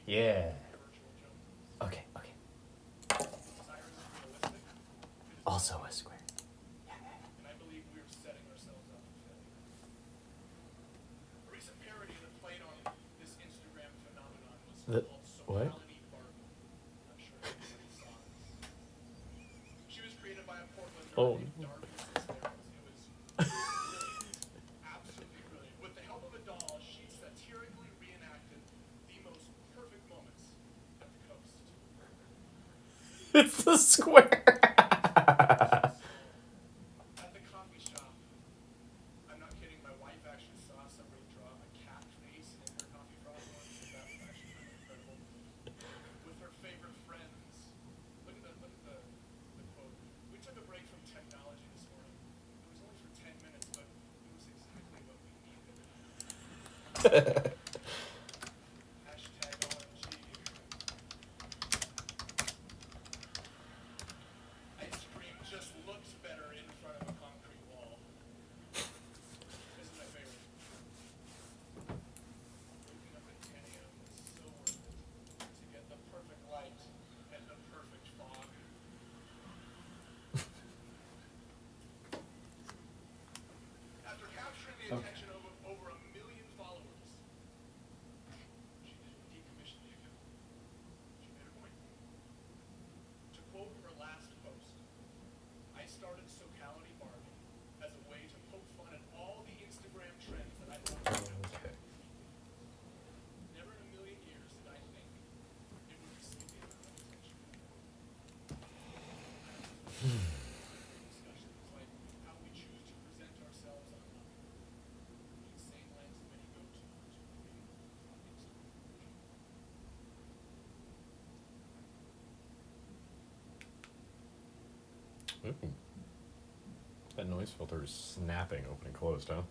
Yeah. Okay, okay. Also a square. Yeah, yeah, yeah. And I believe we are setting ourselves up for failure. A recent parody that played on this Instagram phenomenon was called What? Sociality Barbie. I'm not sure if anybody saw this. She was created by a Portlander named Darby Cisneros. It was brilliant. Absolutely brilliant. With the help of a doll, she satirically reenacted the most perfect moments at the coast. It's the square. At the coffee shop, I'm not kidding, my wife actually saw somebody draw a cat face in her coffee froth once. That was actually kind of incredible. With her favorite friends. Look at the quote. We took a break from technology this morning. It was only for 10 minutes, but it was exactly what we needed. Hashtag OMG. Ice cream just looks better in front of a concrete wall. This is my favorite. Waking up at 10 a.m. was so worth it to get the perfect light and the perfect fog. After capturing the attention of over 1 million followers, she didn't decommission the account. She made a point. To quote her last post, I started Sociality Barbie as a way to poke fun at all the Instagram trends that I thought were out. Okay. Never in a million years did I think it would receive the amount of attention. Discussions like how we choose to present ourselves online, the insane lengths many go to create Ooh. That noise filter is snapping open and closed, huh?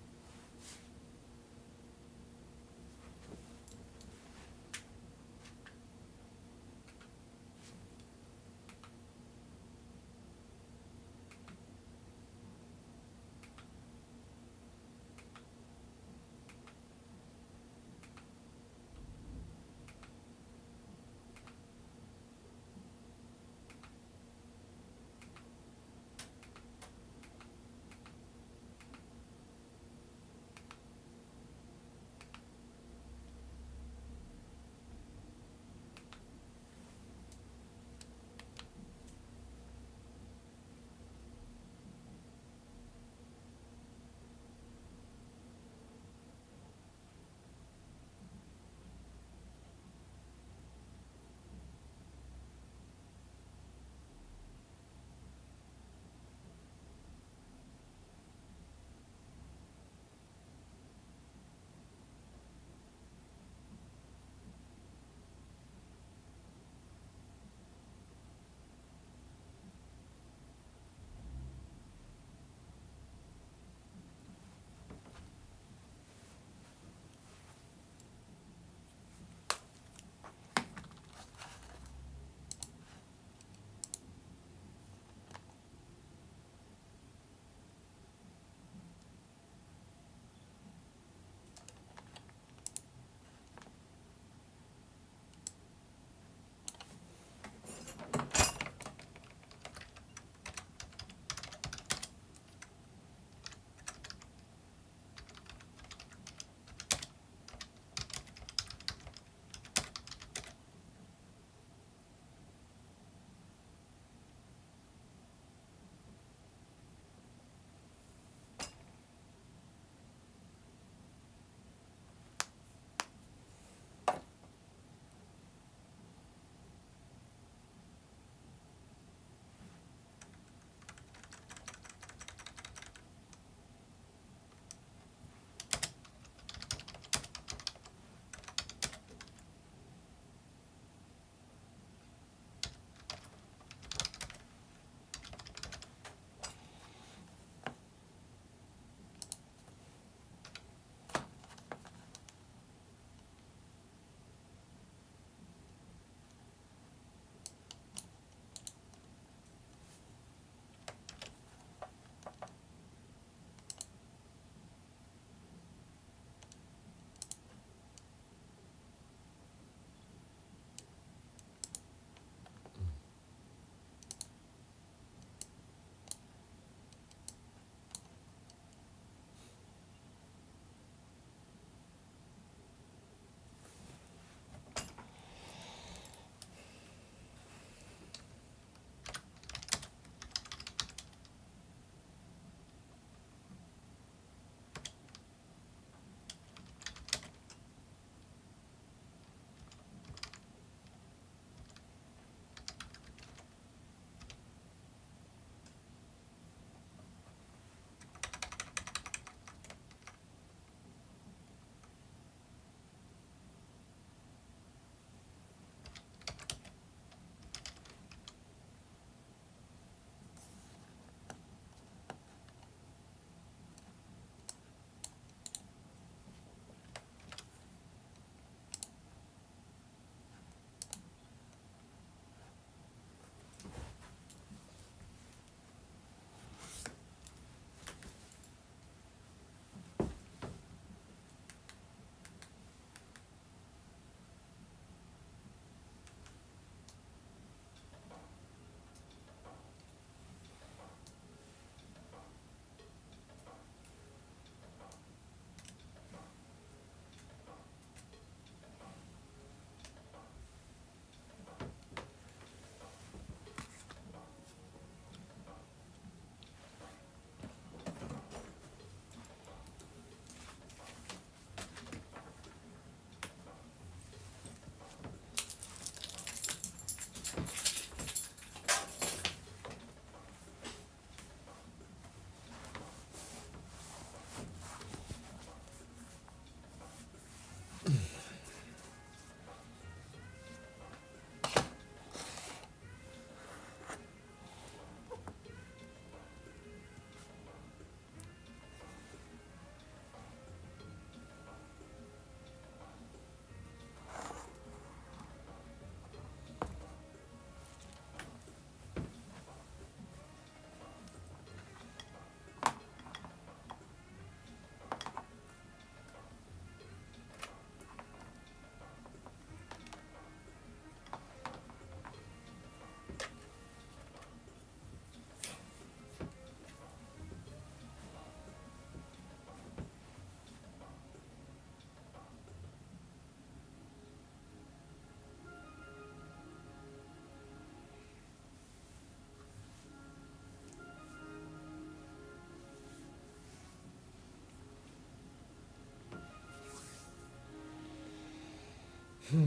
Hey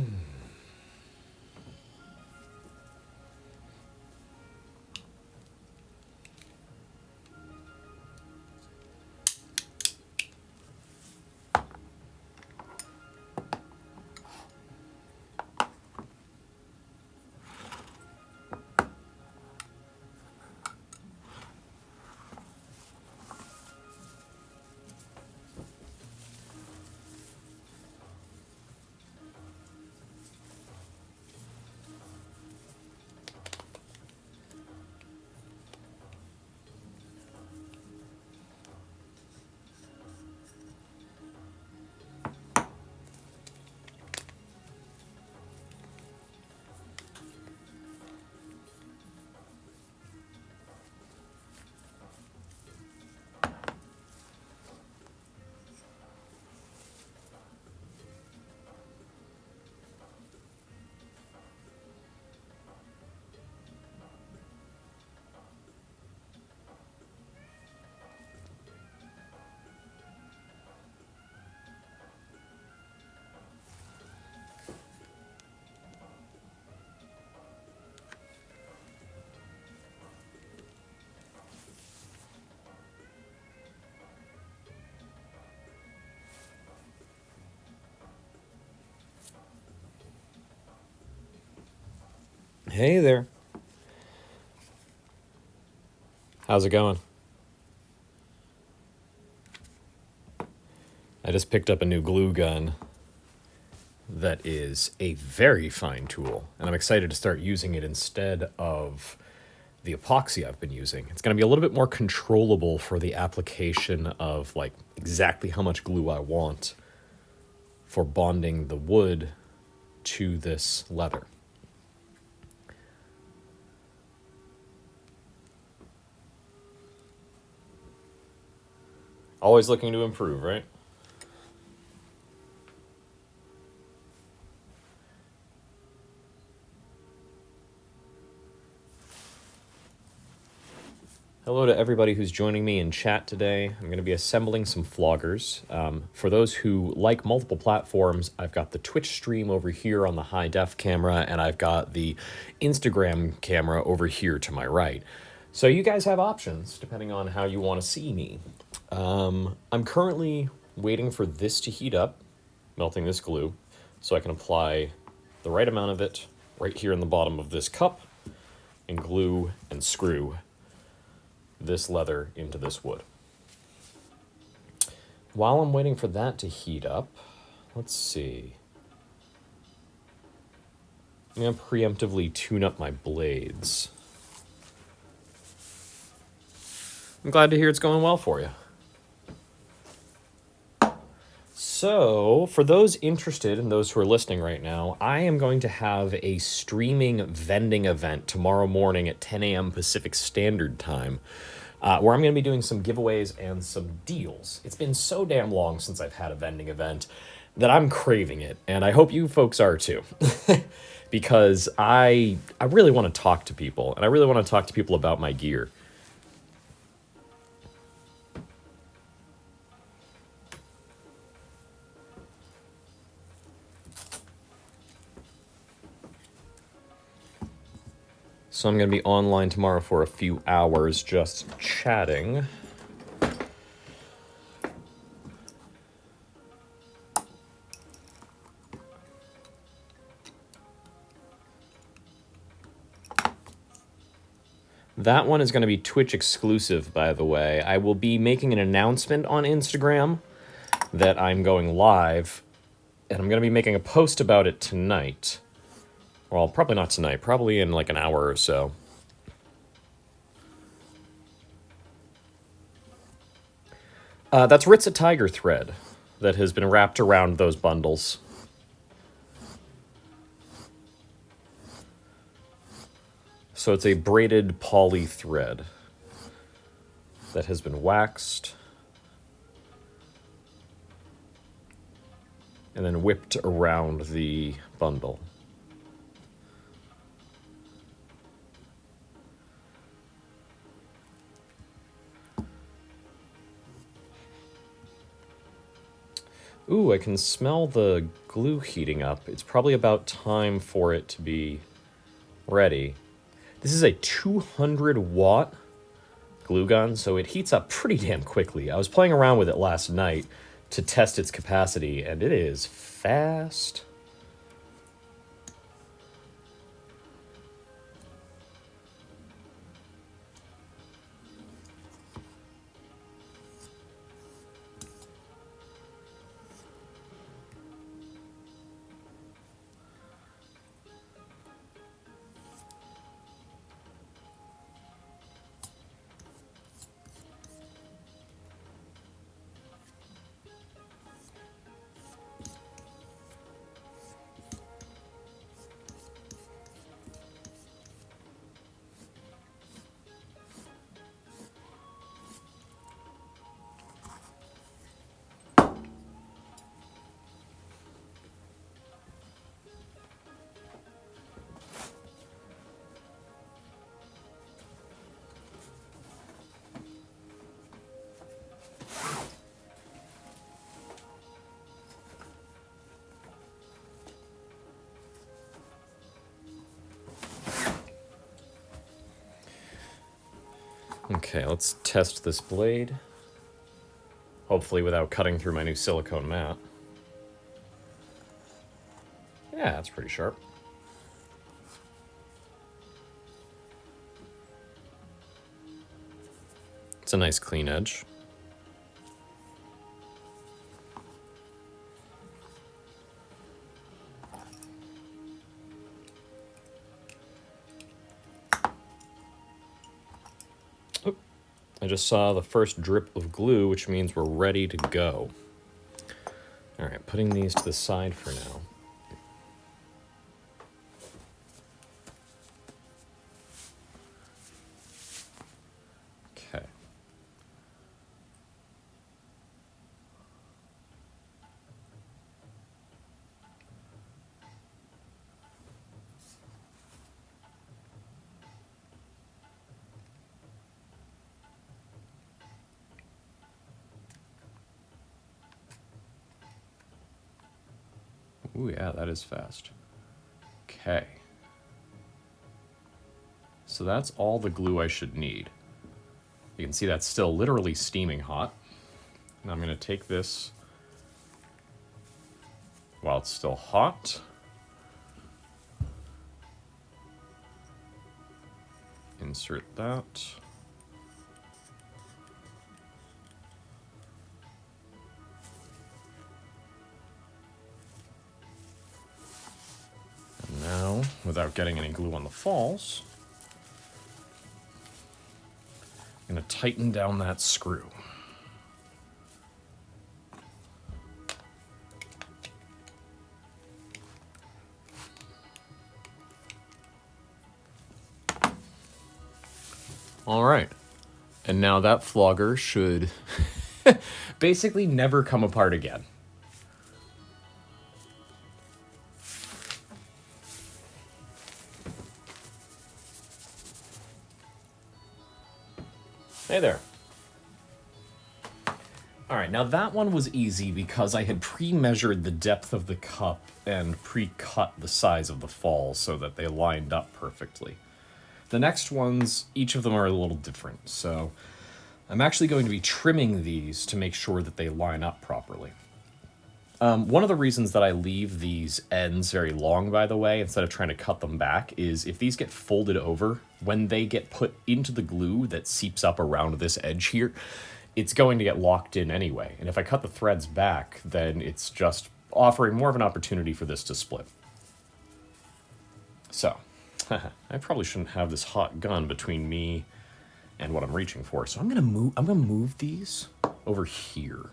there. How's it going? I just picked up a new glue gun that is a very fine tool, and I'm excited to start using it instead of the epoxy I've been using. It's going to be a little bit more controllable for the application of like exactly how much glue I want for bonding the wood to this leather. Always looking to improve, right? Hello to everybody who's joining me in chat today. I'm going to be assembling some floggers. For those who like multiple platforms, I've got the Twitch stream over here on the high def camera, and I've got the Instagram camera over here to my right. So you guys have options depending on how you want to see me. I'm currently waiting for this to heat up, melting this glue, so I can apply the right amount of it right here in the bottom of this cup and glue and screw this leather into this wood. While I'm waiting for that to heat up, let's see. I'm going to preemptively tune up my blades. I'm glad to hear it's going well for you. So, for those interested and those who are listening right now, I am going to have a streaming vending event tomorrow morning at 10 a.m. Pacific Standard Time, where I'm going to be doing some giveaways and some deals. It's been so damn long since I've had a vending event that I'm craving it, and I hope you folks are too. Because I really want to talk to people, and I really want to talk to people about my gear. So I'm going to be online tomorrow for a few hours just chatting. That one is going to be Twitch exclusive, by the way. I will be making an announcement on Instagram that I'm going live, and I'm going to be making a post about it tonight. Well, probably not tonight, probably in like an hour or so. That's Ritza Tiger thread that has been wrapped around those bundles. So it's a braided poly thread that has been waxed and then whipped around the bundle. Ooh, I can smell the glue heating up. It's probably about time for it to be ready. This is a 200-watt glue gun, so it heats up pretty damn quickly. I was playing around with it last night to test its capacity, and it is fast. Okay, let's test this blade. Hopefully without cutting through my new silicone mat. Yeah, that's pretty sharp. It's a nice clean edge. Oop. I just saw the first drip of glue, which means we're ready to go. All right, putting these to the side for now. Okay. Ooh, yeah, that is fast. Okay. So that's all the glue I should need. You can see that's still literally steaming hot. Now I'm going to take this while it's still hot. Insert that. And now, without getting any glue on the falls, I'm going to tighten down that screw. All right. And now that flogger should basically never come apart again. Hey there. All right, now that one was easy because I had pre-measured the depth of the cup and pre-cut the size of the falls so that they lined up perfectly. The next ones, each of them are a little different, so I'm actually going to be trimming these to make sure that they line up properly. One of the reasons that I leave these ends very long, by the way, instead of trying to cut them back, is if these get folded over, when they get put into the glue that seeps up around this edge here, it's going to get locked in anyway. And if I cut the threads back, then it's just offering more of an opportunity for this to split. So, I probably shouldn't have this hot gun between me and what I'm reaching for. So I'm gonna move these over here.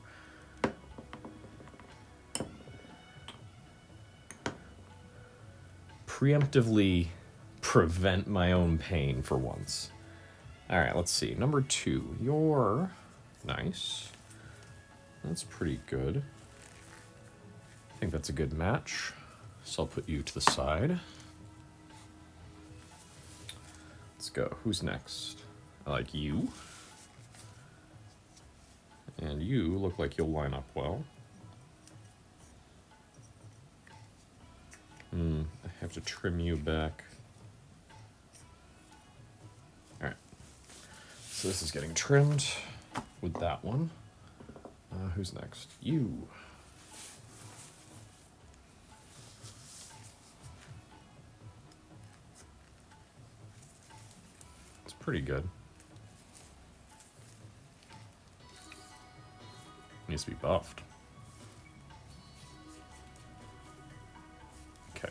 Preemptively prevent my own pain for once. All right, let's see. Number 2, you're nice. That's pretty good. I think that's a good match. So I'll put you to the side. Let's go. Who's next? I like you. And you look like you'll line up well. I have to trim you back. All right. So this is getting trimmed with that one. Who's next? You. It's pretty good. Needs to be buffed. Okay.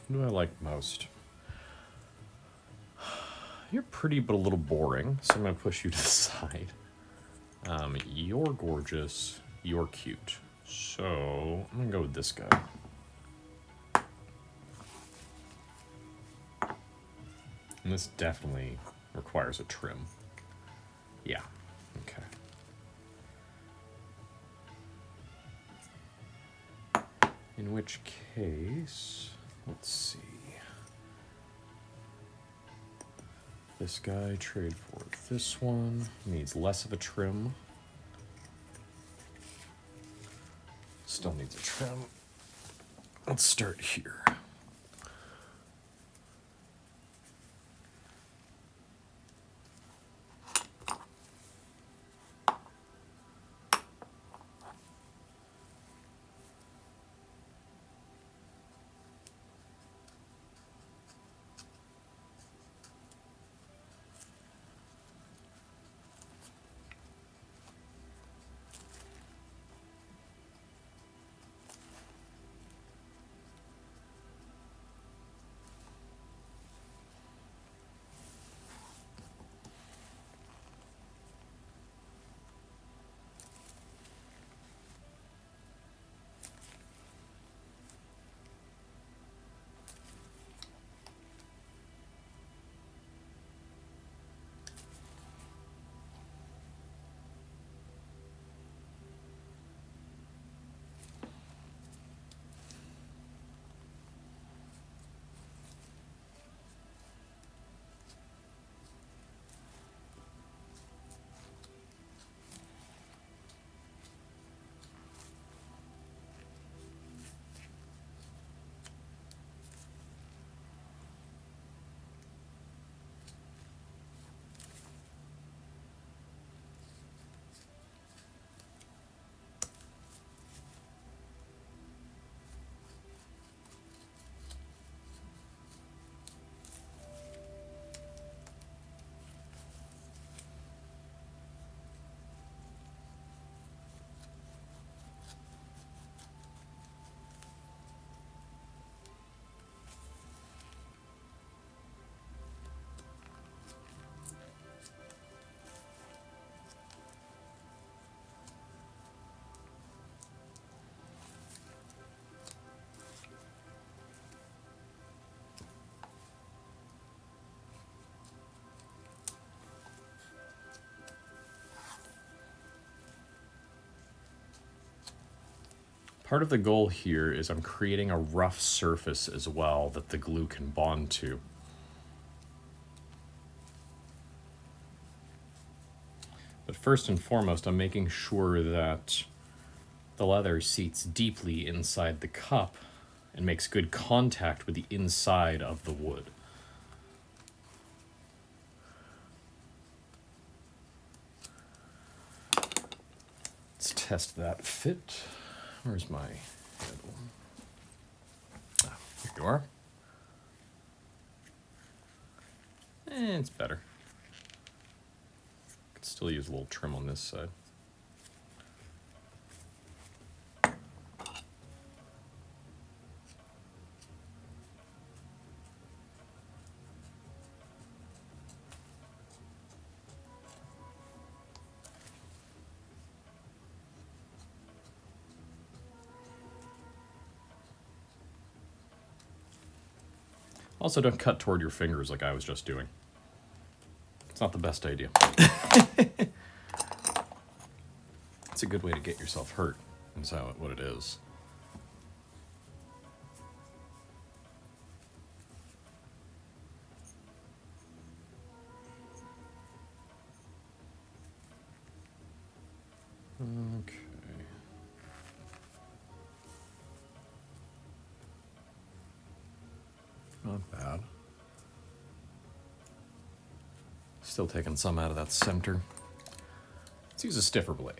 Who do I like most? You're pretty, but a little boring, so I'm going to push you to the side. You're gorgeous. You're cute. So I'm going to go with this guy. And this definitely requires a trim. Yeah. Okay. In which case, let's see. This guy, trade for this one. Needs less of a trim. Still needs a trim. Let's start here. Part of the goal here is I'm creating a rough surface as well that the glue can bond to. But first and foremost, I'm making sure that the leather seats deeply inside the cup and makes good contact with the inside of the wood. Let's test that fit. Where's my handle? Ah, here you are. It's better. Could still use a little trim on this side. Also, don't cut toward your fingers like I was just doing. It's not the best idea. It's a good way to get yourself hurt, is what it is. Okay. Not bad. Still taking some out of that center. Let's use a stiffer blade.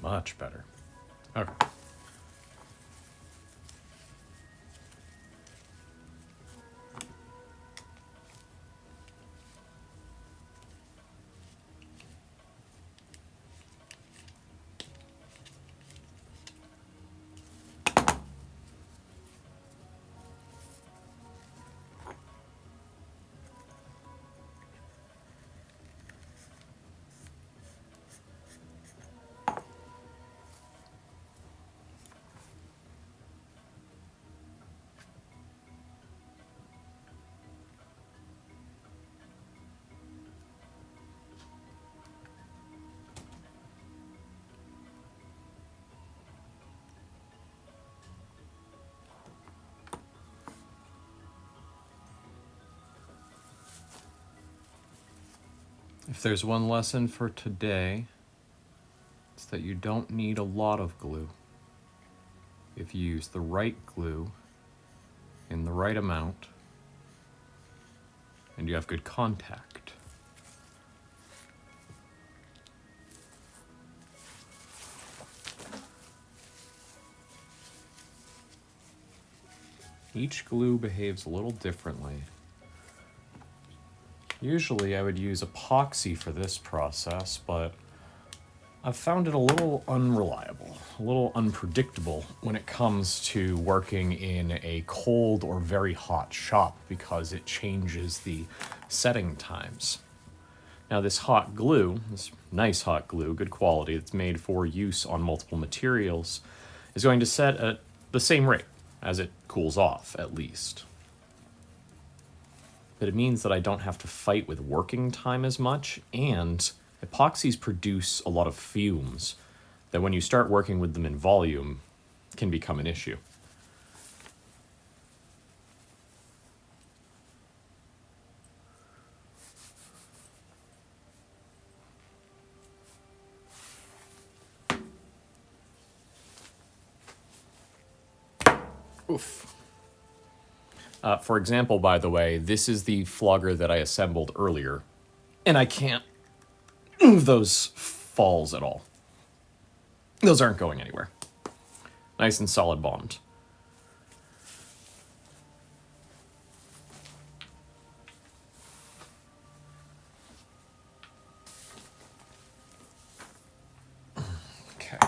Much better. Okay. If there's one lesson for today, it's that you don't need a lot of glue. If you use the right glue in the right amount, and you have good contact. Each glue behaves a little differently. Usually I would use epoxy for this process, but I've found it a little unreliable, a little unpredictable when it comes to working in a cold or very hot shop because it changes the setting times. Now this hot glue, this nice hot glue, good quality, that's made for use on multiple materials, is going to set at the same rate as it cools off, at least. But it means that I don't have to fight with working time as much, and epoxies produce a lot of fumes that when you start working with them in volume can become an issue. Oof. For example, by the way, this is the flogger that I assembled earlier, and I can't move those falls at all. Those aren't going anywhere. Nice and solid bond. Okay.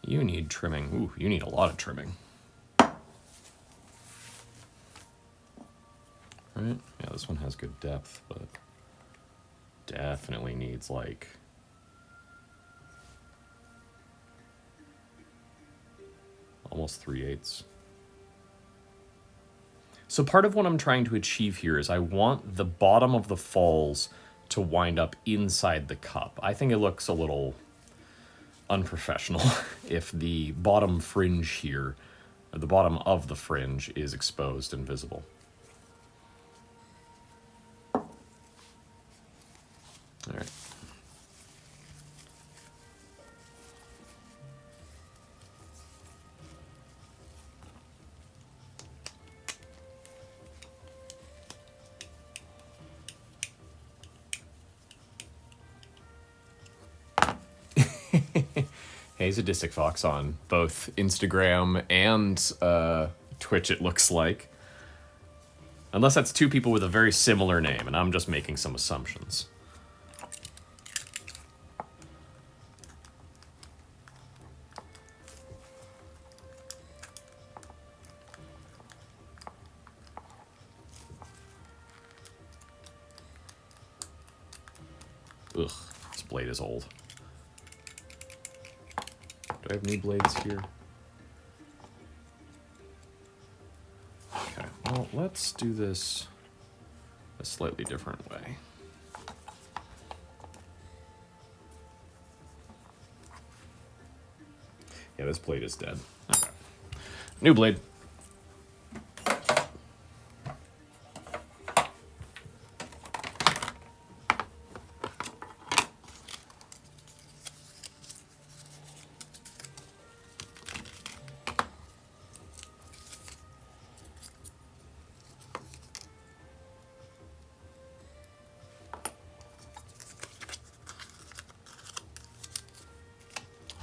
You need trimming. Ooh, you need a lot of trimming. Right? Yeah, this one has good depth, but definitely needs like almost 3/8. So part of what I'm trying to achieve here is I want the bottom of the falls to wind up inside the cup. I think it looks a little unprofessional if the bottom fringe here, or the bottom of the fringe, is exposed and visible. All right. He's a Disic Fox on both Instagram and Twitch, it looks like. Unless that's two people with a very similar name, and I'm just making some assumptions. Ugh, this blade is old. Do I have new blades here? Okay, well, let's do this a slightly different way. Yeah, this blade is dead. Okay. New blade.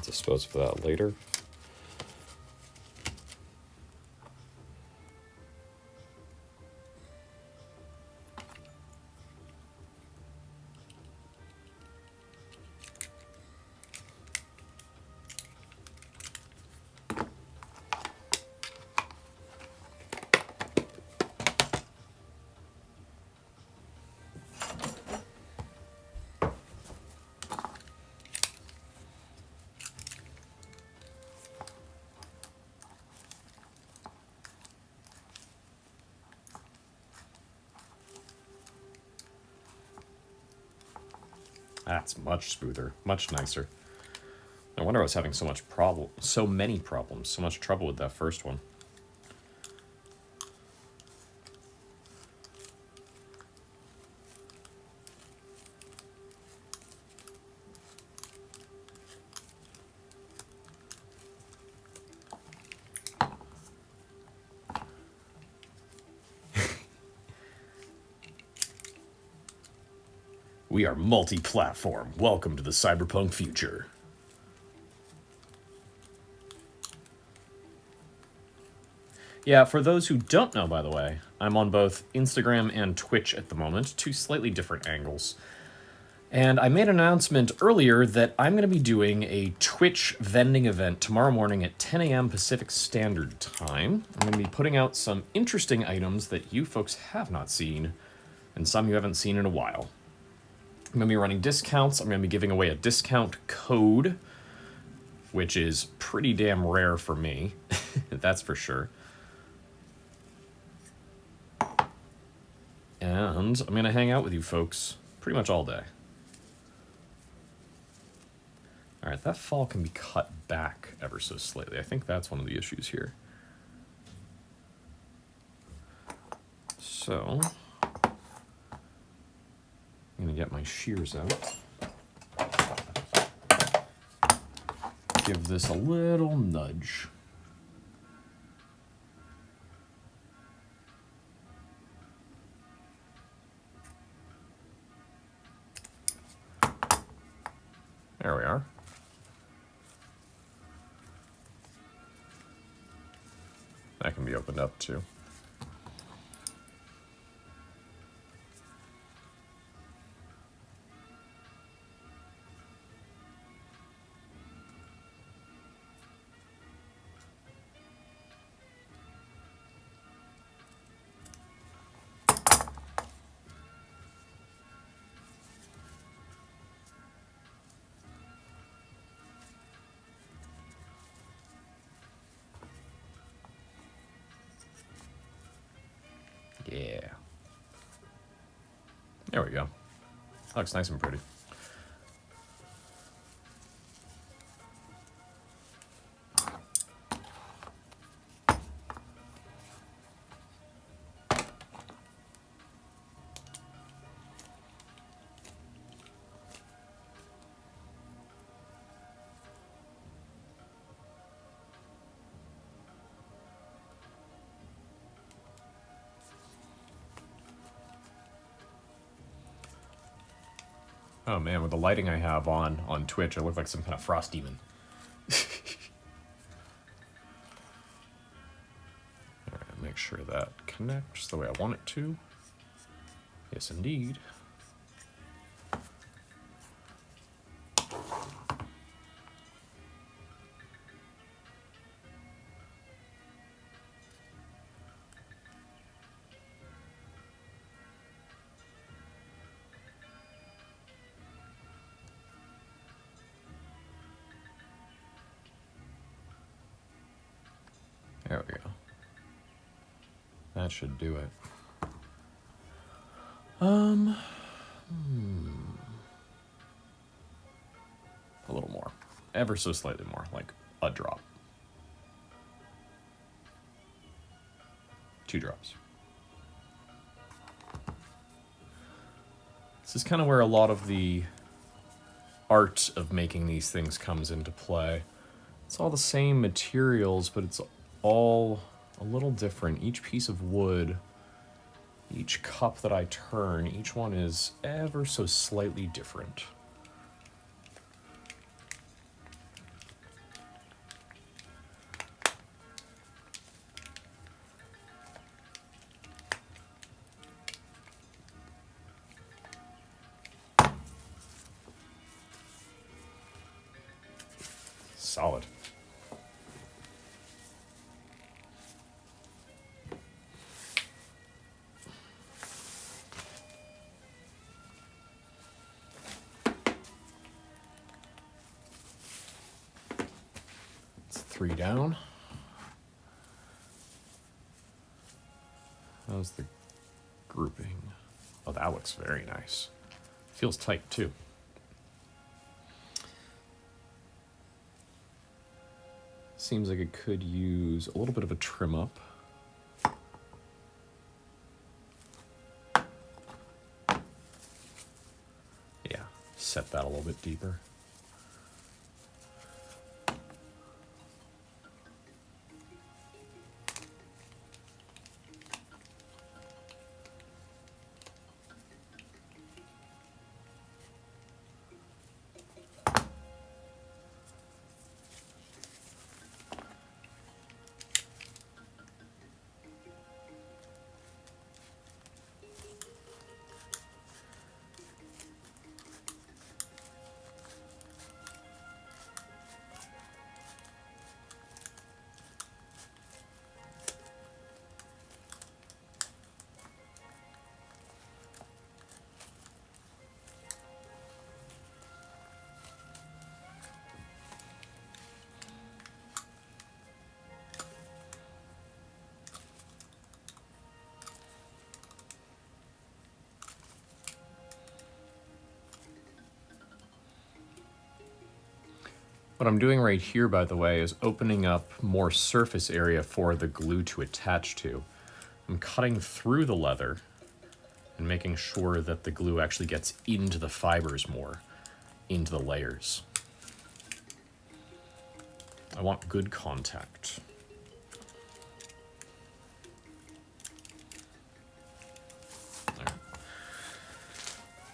Let's dispose of that later. That's much smoother, much nicer. No wonder I was having so many problems, so much trouble with that first one. We are multi-platform. Welcome to the cyberpunk future. Yeah, for those who don't know, by the way, I'm on both Instagram and Twitch at the moment, two slightly different angles. And I made an announcement earlier that I'm going to be doing a Twitch vending event tomorrow morning at 10 a.m. Pacific Standard Time. I'm going to be putting out some interesting items that you folks have not seen, and some you haven't seen in a while. I'm going to be running discounts. I'm going to be giving away a discount code, which is pretty damn rare for me. That's for sure. And I'm going to hang out with you folks pretty much all day. All right, that fall can be cut back ever so slightly. I think that's one of the issues here. So I'm going to get my shears out. Give this a little nudge. There we are. That can be opened up too. Yeah. There we go. Looks nice and pretty. Oh man, with the lighting I have on Twitch, I look like some kind of frost demon. Alright, make sure that connects the way I want it to. Yes, indeed. There we go. That should do it. A little more. Ever so slightly more, like a drop. 2 drops. This is kind of where a lot of the art of making these things comes into play. It's all the same materials, but it's all a little different. Each piece of wood, each cup that I turn, each one is ever so slightly different. Solid. It's 3 down. How's the grouping? Oh, that looks very nice. Feels tight too. Seems like it could use a little bit of a trim up. Yeah, set that a little bit deeper. What I'm doing right here, by the way, is opening up more surface area for the glue to attach to. I'm cutting through the leather and making sure that the glue actually gets into the fibers more, into the layers. I want good contact. There.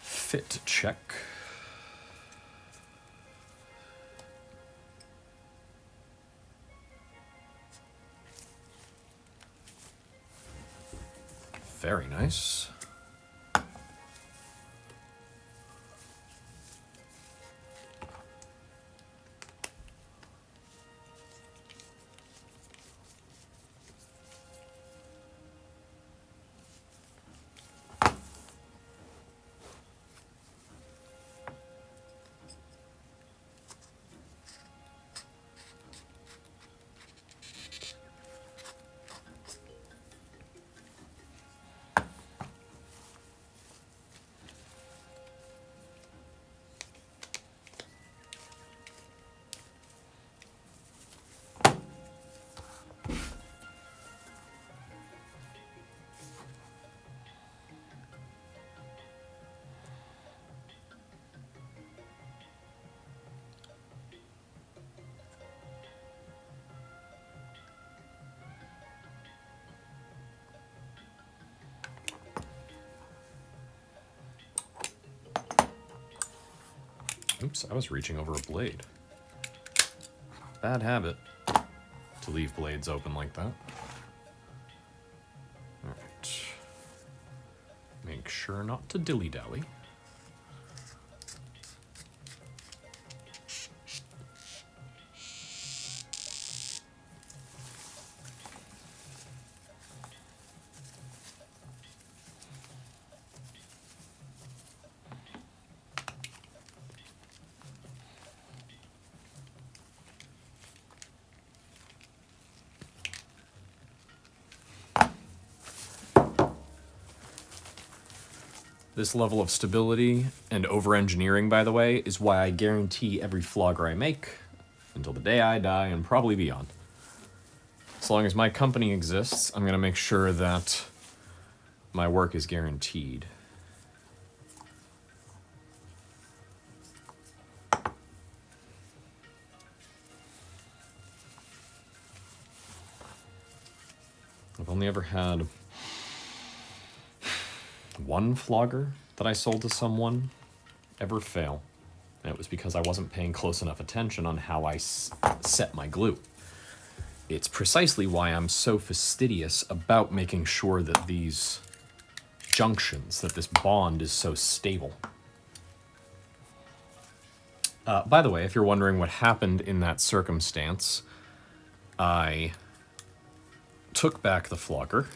Fit check. Very nice. Oops, I was reaching over a blade. Bad habit to leave blades open like that. Alright. Make sure not to dilly-dally. This level of stability and over-engineering, by the way, is why I guarantee every flogger I make until the day I die and probably beyond. As long as my company exists, I'm going to make sure that my work is guaranteed. I've only ever had one flogger that I sold to someone ever fail. And it was because I wasn't paying close enough attention on how I set my glue. It's precisely why I'm so fastidious about making sure that these junctions, that this bond is so stable. By the way, if you're wondering what happened in that circumstance, I took back the flogger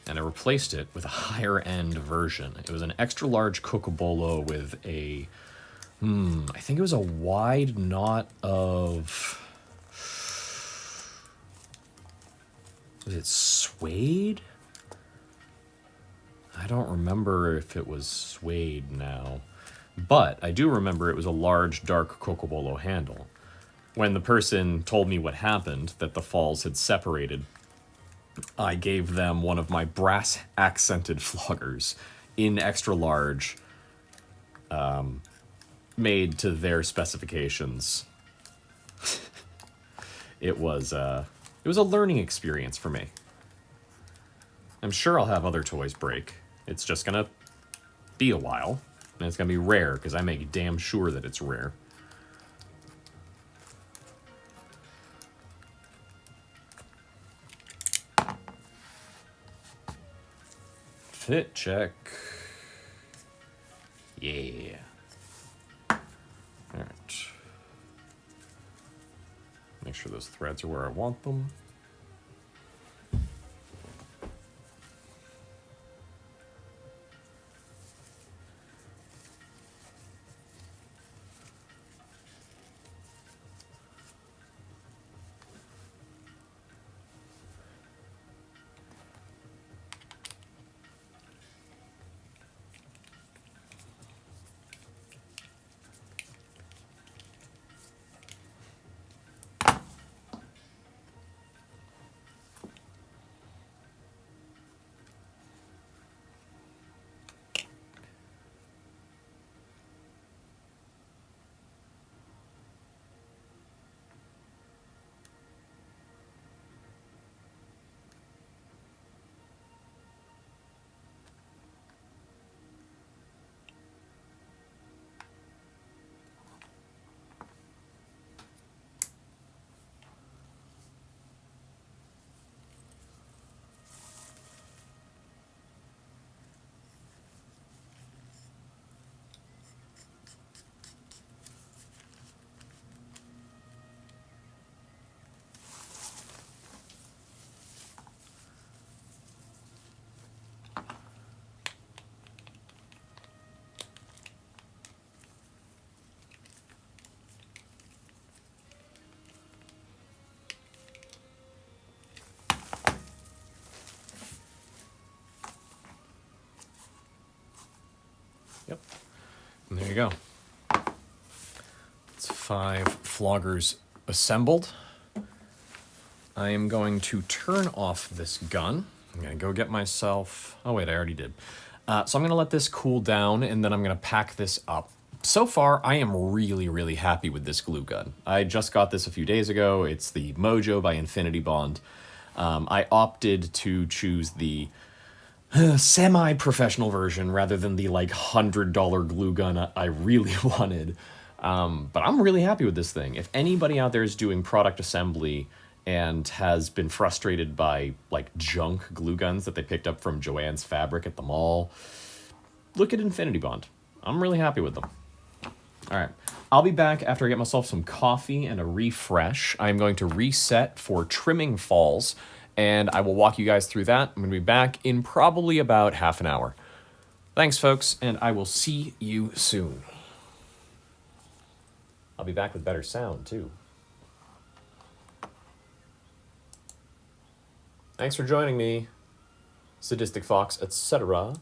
and I replaced it with a higher end version. It was an extra large Cocobolo with a, I think it was a wide knot of, was it suede? I don't remember if it was suede now, but I do remember it was a large dark Cocobolo handle. When the person told me what happened, that the falls had separated, I gave them one of my brass accented floggers in extra large, made to their specifications. It was a learning experience for me. I'm sure I'll have other toys break. It's just gonna be a while, and it's gonna be rare because I make damn sure that it's rare. Fit check. Yeah. Alright. Make sure those threads are where I want them. Yep. And there you go. It's 5 floggers assembled. I am going to turn off this gun. I'm going to go get myself... Oh, wait, I already did. So I'm going to let this cool down, and then I'm going to pack this up. So far, I am really, really happy with this glue gun. I just got this a few days ago. It's the Mojo by Infinity Bond. I opted to choose the semi-professional version rather than the like $100 glue gun I really wanted. But I'm really happy with this thing. If anybody out there is doing product assembly and has been frustrated by like junk glue guns that they picked up from Joann's Fabric at the mall, look at Infinity Bond. I'm really happy with them. All right. I'll be back after I get myself some coffee and a refresh. I'm going to reset for trimming falls, and I will walk you guys through that. I'm going to be back in probably about half an hour. Thanks, folks, and I will see you soon. I'll be back with better sound, too. Thanks for joining me, Sadistic Fox, etc.